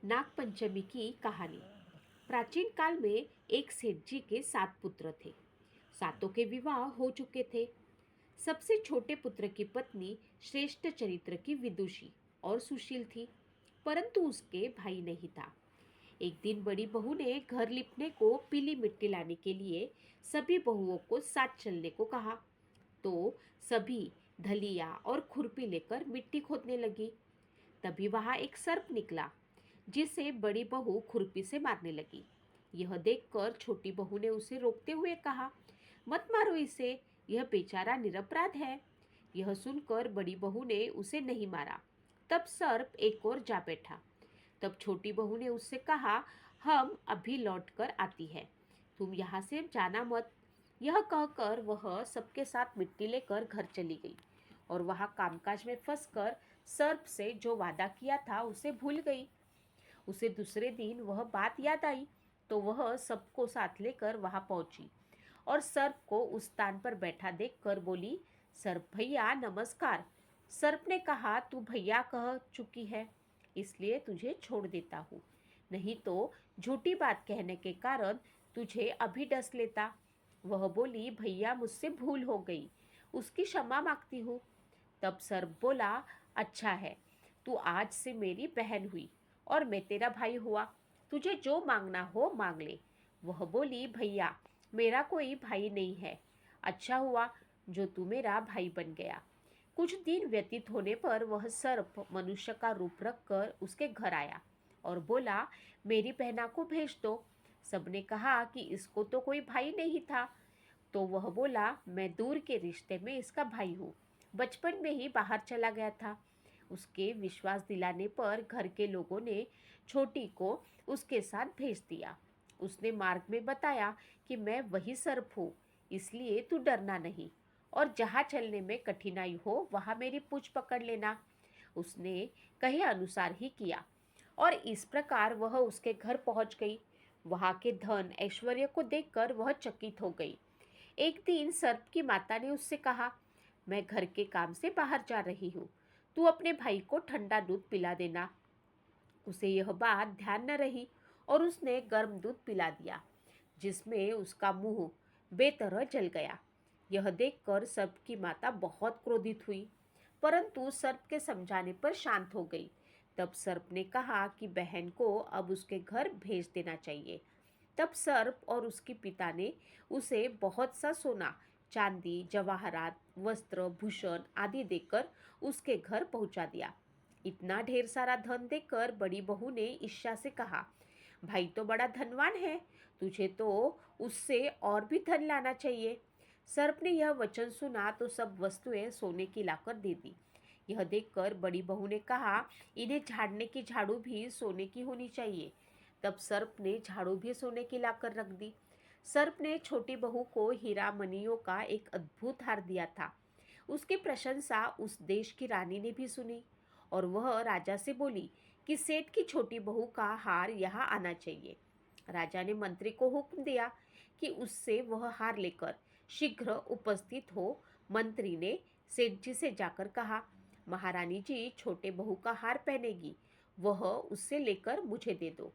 नागपंचमी की कहानी। प्राचीन काल में एक सेठ जी के 7 पुत्र थे। सातों के विवाह हो चुके थे। सबसे छोटे पुत्र की पत्नी श्रेष्ठ चरित्र की विदुषी और सुशील थी, परंतु उसके भाई नहीं था। एक दिन बड़ी बहू ने घर लिपने को पीली मिट्टी लाने के लिए सभी बहुओं को साथ चलने को कहा। तो सभी धलिया और खुरपी लेकर मिट्टी खोदने लगी। तभी वहां एक सर्प निकला, जिसे बड़ी बहू खुरपी से मारने लगी। यह देखकर छोटी बहू ने उसे रोकते हुए कहा, मत मारो इसे, यह बेचारा निरपराध है। यह सुनकर बड़ी बहू ने उसे नहीं मारा। तब सर्प एक और जा बैठा। तब छोटी बहू ने उससे कहा, हम अभी लौट कर आती है, तुम यहाँ से जाना मत। यह कहकर वह सबके साथ मिट्टी लेकर घर चली गई और वहाँ कामकाज में फंसकर सर्प से जो वादा किया था उसे भूल गई। उसे दूसरे दिन वह बात याद आई, तो वह सबको साथ लेकर वहां पहुंची और सर्प को उस स्थान पर बैठा देखकर बोली, सर्प भैया नमस्कार। सर्प ने कहा, तू भैया कह चुकी है, इसलिए तुझे छोड़ देता हूँ, नहीं तो झूठी बात कहने के कारण तुझे अभी डस लेता। वह बोली, भैया मुझसे भूल हो गई, उसकी क्षमा मांगती हूँ। तब सर्प बोला, अच्छा है, तू आज से मेरी बहन हुई और मैं तेरा भाई हुआ, तुझे जो मांगना हो मांग ले। वह बोली, भैया मेरा कोई भाई नहीं है, अच्छा हुआ जो तू मेरा भाई बन गया। कुछ दिन व्यतीत होने पर वह सर्प मनुष्य का रूप रखकर उसके घर आया और बोला, मेरी बहना को भेज दो। सबने कहा कि इसको तो कोई भाई नहीं था। तो वह बोला, मैं दूर के रिश्ते में इसका भाई हूँ, बचपन में ही बाहर चला गया था। उसके विश्वास दिलाने पर घर के लोगों ने छोटी को उसके साथ भेज दिया। उसने मार्ग में बताया कि मैं वही सर्प हूँ, इसलिए तू डरना नहीं और जहाँ चलने में कठिनाई हो वहाँ मेरी पूंछ पकड़ लेना। उसने कहे अनुसार ही किया और इस प्रकार वह उसके घर पहुँच गई। वहाँ के धन ऐश्वर्य को देखकर वह चकित हो गई। एक दिन सर्प की माता ने उससे कहा, मैं घर के काम से बाहर जा रही हूँ, तू अपने भाई को ठंडा दूध पिला देना। उसे यह बात ध्यान न रही और उसने गर्म दूध पिला दिया, जिसमें उसका मुंह बेतरह जल गया। यह देखकर सर्प की माता बहुत क्रोधित हुई, परंतु सर्प के समझाने पर शांत हो गई। तब सर्प ने कहा कि बहन को अब उसके घर भेज देना चाहिए। तब सर्प और उसके पिता ने उसे बहुत सा सोना, चांदी, जवाहरात, वस्त्र, भूषण आदि देकर उसके घर पहुंचा दिया। इतना ढेर सारा धन देकर बड़ी बहू ने ईर्ष्या से कहा, भाई तो बड़ा धनवान है, तुझे तो उससे और भी धन लाना चाहिए। सर्प ने यह वचन सुना तो सब वस्तुएं सोने की लाकर दे दी। यह देखकर बड़ी बहू ने कहा, इन्हें झाड़ने की झाड़ू भी सोने की होनी चाहिए। तब सर्प ने झाड़ू भी सोने की लाकर रख दी। सर्प ने छोटी बहू को हीरा मणियों का एक अद्भुत हार दिया था। उसकी प्रशंसा उस देश की रानी ने भी सुनी और वह राजा से बोली कि सेठ की छोटी बहू का हार यहाँ आना चाहिए। राजा ने मंत्री को हुक्म दिया कि उससे वह हार लेकर शीघ्र उपस्थित हो। मंत्री ने सेठ जी से जाकर कहा, महारानी जी छोटे बहू का हार पहनेगी, वह उससे लेकर मुझे दे दो।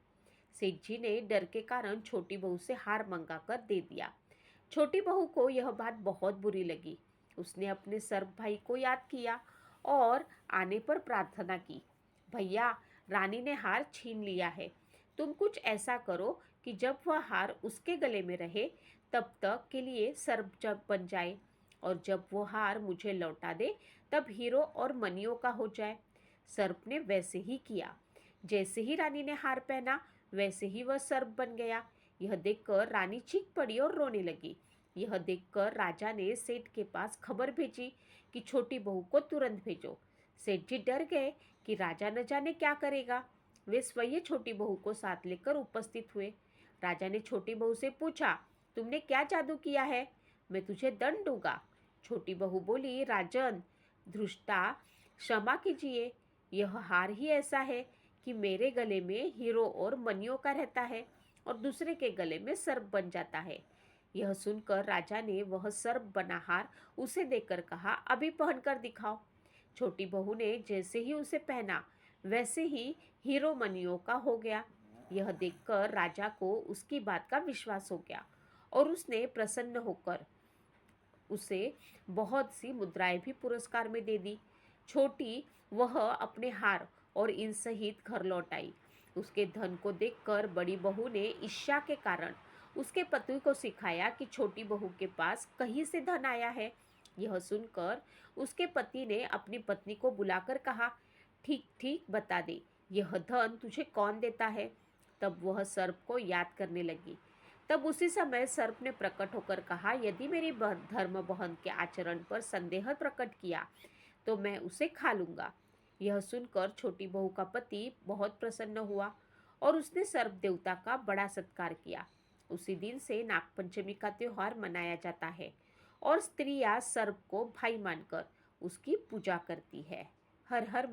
सेठ जी ने डर के कारण छोटी बहू से हार मंगा कर दे दिया। छोटी बहू को यह बात बहुत बुरी लगी। उसने अपने सर्प भाई को याद किया और आने पर प्रार्थना की, भैया रानी ने हार छीन लिया है, तुम कुछ ऐसा करो कि जब वह हार उसके गले में रहे तब तक के लिए सर्प जब बन जाए, और जब वो हार मुझे लौटा दे तब हीरो और मनियों का हो जाए। सर्प ने वैसे ही किया। जैसे ही रानी ने हार पहना वैसे ही वह सर्प बन गया। यह देखकर रानी चीख पड़ी और रोने लगी। यह देखकर राजा ने सेठ के पास खबर भेजी कि छोटी बहू को तुरंत भेजो। सेठ जी डर गए कि राजा न जाने क्या करेगा। वे स्वयं छोटी बहू को साथ लेकर उपस्थित हुए। राजा ने छोटी बहू से पूछा, तुमने क्या जादू किया है, मैं तुझे दंड दूंगा। छोटी बहू बोली, राजन धृष्टा क्षमा कीजिए, यह हार ही ऐसा है कि मेरे गले में हीरो और मनियों का रहता है और दूसरे के गले में सर्प बन जाता है। यह सुनकर राजा ने वह सर्प बना हार उसे देकर कहा, अभी पहनकर दिखाओ। छोटी बहू ने जैसे ही उसे पहना वैसे ही हीरो मनियों का हो गया। यह देखकर राजा को उसकी बात का विश्वास हो गया और उसने प्रसन्न होकर उसे बहुत सी मुद्राएं भी पुरस्कार में दे दी। छोटी वह अपने हार और इन सहित घर लौट आई। उसके धन को देखकर बड़ी बहू ने ईर्ष्या के कारण उसके पति को सिखाया कि छोटी बहू के पास कहीं से धन आया है। यह सुनकर उसके पति ने अपनी पत्नी को बुलाकर कहा, ठीक ठीक बता दे, यह धन तुझे कौन देता है। तब वह सर्प को याद करने लगी। तब उसी समय सर्प ने प्रकट होकर कहा, यदि मेरी धर्म बहन के आचरण पर संदेह प्रकट किया तो मैं उसे खा लूंगा। यह सुनकर छोटी बहू का पति बहुत प्रसन्न हुआ और उसने सर्प देवता का बड़ा सत्कार किया। उसी दिन से नागपंचमी का त्योहार मनाया जाता है और स्त्रियां सर्प को भाई मानकर उसकी पूजा करती है। हर हर